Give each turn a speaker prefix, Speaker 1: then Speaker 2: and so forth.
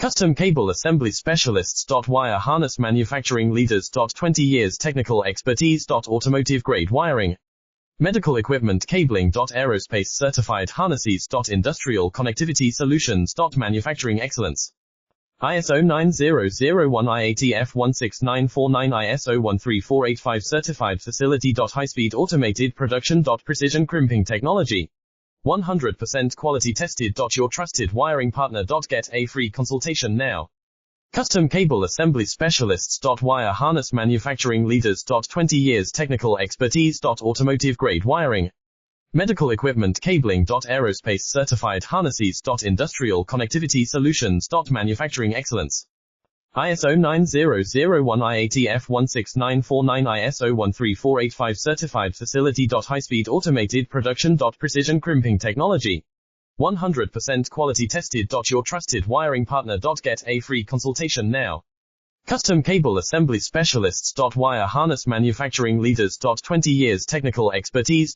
Speaker 1: Custom cable assembly specialists. Wire harness manufacturing leaders. 20 years technical expertise. Automotive grade wiring, medical equipment cabling. Aerospace certified harnesses. Industrial connectivity solutions. Manufacturing excellence. ISO 9001 IATF 16949 ISO 13485 certified facility. High-speed automated production. Precision crimping technology. 100% quality tested. Your trusted wiring partner. Get a free consultation now. Custom cable assembly specialists. Wire harness manufacturing leaders. 20 years technical expertise. Automotive grade wiring, medical equipment cabling. Aerospace certified harnesses. Industrial connectivity solutions. Manufacturing excellence. ISO 9001 IATF 16949 ISO 13485 certified facility. High-speed automated production. Precision crimping technology. 100% quality tested. Your trusted wiring partner. Get a free consultation now. Custom cable assembly specialists. Wire harness manufacturing leaders. 20 years technical expertise.